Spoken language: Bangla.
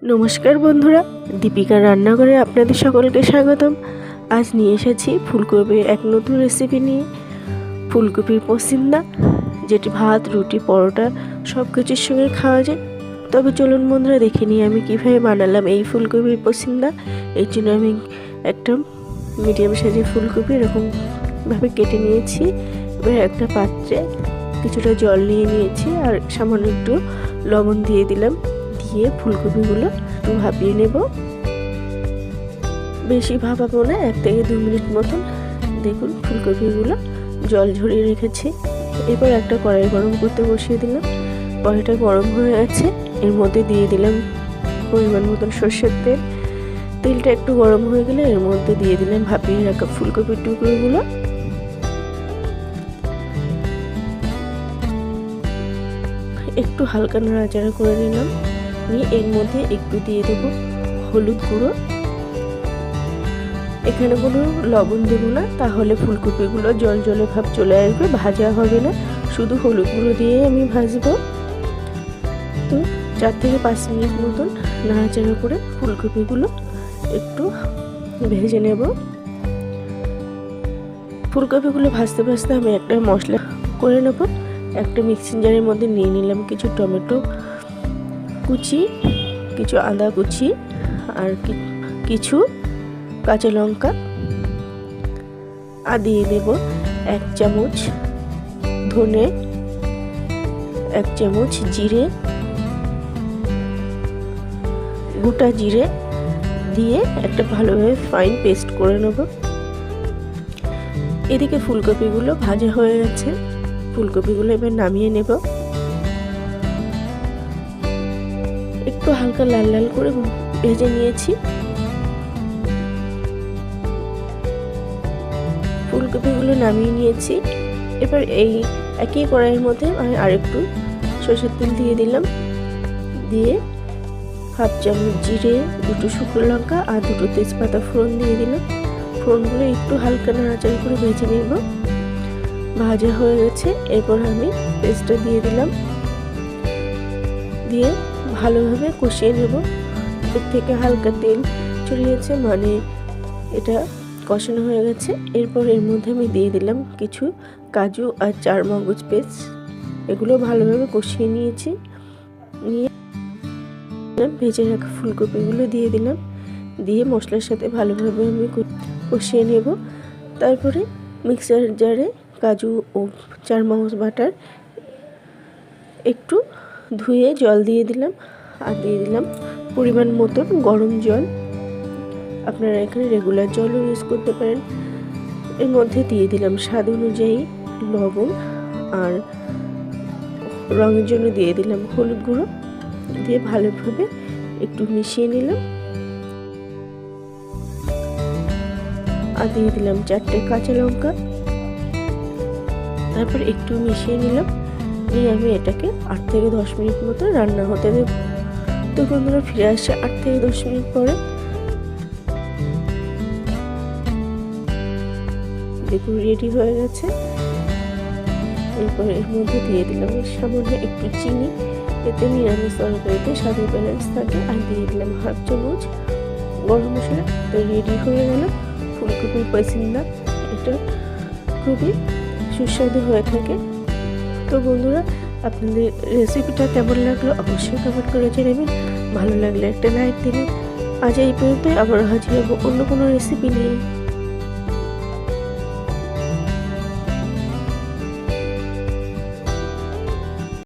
নমস্কার বন্ধুরা, দীপিকার রান্নাঘরে আপনাদের সকলকে স্বাগতম। আজ নিয়ে এসেছি ফুলকপির এক নতুন রেসিপি নিয়ে, ফুলকপির পসিন্দা, যেটি ভাত, রুটি, পরোটা সব কিছুর সঙ্গে খাওয়া যায়। তবে চলুন বন্ধুরা, দেখে নিই আমি কীভাবে বানালাম এই ফুলকপির পসিন্দা। এর জন্য আমি একটা মিডিয়াম সাইজের ফুলকপি এরকমভাবে কেটে নিয়েছি। এবার একটা পাত্রে কিছুটা জল নিয়ে নিয়েছি আর সামান্য একটু লবণ দিয়ে দিলাম। দিয়ে ফুলকপিগুলো একটু ভাপিয়ে নেব। বেশি ভাপাবো না, 1 থেকে 2 মিনিট মতন। দেখুন ফুলকপিগুলো জল ঝরিয়ে রেখেছি। এবার একটা কড়াই গরম করতে বসিয়ে দিলাম। কড়াইটা গরম হয়ে গেছে, এর মধ্যে দিয়ে দিলাম পরিমাণ মতন সর্ষের তেল। তেলটা একটু গরম হয়ে গেলে এর মধ্যে দিয়ে দিলাম ভাপিয়ে রাখা ফুলকপির টুকরোগুলো। একটু হালকা নাড়াচাড়া করে নিলাম, নিয়ে এর মধ্যে একটু দিয়ে দেব হলুদ গুঁড়ো। এখানে কোনো লবণ দেব না, তাহলে ফুলকপিগুলো জল জলে ভাব চলে আসবে, ভাজা হবে না। শুধু হলুদ গুঁড়ো দিয়ে আমি ভাজবো। তো 4 থেকে 5 মিনিট মতন নাড়াচাড়া করে ফুলকপিগুলো একটু ভেজে নেব। ফুলকপিগুলো ভাজতে ভাজতে আমি একটা মশলা করে নেব। একটা মিক্সিং জারের মধ্যে নিয়ে নিলাম কিছু টমেটো কুচি, কিছু আদা কুচি আর কিছু কাঁচা লঙ্কা, আর দিয়ে দেব 1 চামচ ধনে, 1 চামচ জিরে, গোটা জিরে দিয়ে একটা ভালোভাবে ফাইন পেস্ট করে নেব। এদিকে ফুলকপিগুলো ভাজা হয়ে গেছে, ফুলকপিগুলো এবার নামিয়ে নেব। একটু হালকা লাল লাল করে ভেজে নিয়েছি। ফুলকপিগুলো নামিয়ে নিয়েছি। এবার এই একই কড়াইয়ের মধ্যে আমি আরেকটু সরষের তেল দিয়ে দিলাম। দিয়ে 1/2 চামচ জিরে, 2 শুকনো লঙ্কা আর 2 তেজপাতা ফোড়ন দিয়ে দিলাম। ফোড়নগুলো একটু হালকা নাড়াচাড়া করে ভেজে নেব। ভাজা হয়ে গেছে, এরপর আমি পেস্টটা দিয়ে দিলাম। দিয়ে ভালোভাবে কষিয়ে নেব। এর থেকে হালকা তেল ছড়িয়েছে, মানে এটা কষানো হয়ে গেছে। এরপর এর মধ্যে আমি দিয়ে দিলাম কিছু কাজু আর চারমগজ পেস্ট। এগুলো ভালোভাবে কষিয়ে নিয়েছি। নিয়ে ভেজে রাখা ফুলকপিগুলো দিয়ে দিলাম। দিয়ে মশলার সাথে ভালোভাবে আমি কষিয়ে নেব। তারপরে মিক্সার জারে কাজু ও চারমগজ বাটার একটু ধুয়ে জল দিয়ে দিলাম, আর দিয়ে দিলাম পরিমাণ মতন গরম জল। আপনারা এখানে রেগুলার জলও ইউজ করতে পারেন। এর মধ্যে দিয়ে দিলাম স্বাদ অনুযায়ী লবণ, আর রঙের জন্য দিয়ে দিলাম হলুদ গুঁড়ো। দিয়ে ভালোভাবে একটু মিশিয়ে নিলাম, আর দিয়ে দিলাম 4টে কাঁচা লঙ্কা। তারপর একটু মিশিয়ে নিলাম, নিয়ে আমি এটাকে 8 থেকে 10 মিনিট মতো রান্না হতে দেব। তো বন্ধুরা, ফিরে আসছে 8 থেকে 10 মিনিট পরে। দেখুন রেডি হয়ে গেছে। এরপর এর মধ্যে দিয়ে দিলাম সামান্য একটু চিনি, এতে নিরামিষ তরকারিতে স্বাদের ব্যালেন্স থাকে। আর দিয়ে দিলাম 1/2 চামচ গরম মশলা। তো রেডি হয়ে গেল ফুলকপির পসিন্দা। এটা খুবই সুস্বাদু হয়ে থাকে। তো বন্ধুরা, আপনাদের রেসিপিটা কেমন লাগলো অবশ্যই কমেন্ট করে জানাবেন। ভালো লাগলে একটা লাইক দিবেন। আজ এই পর্যন্তই, আবার হাজির হবো অন্য কোনো রেসিপি নিয়ে।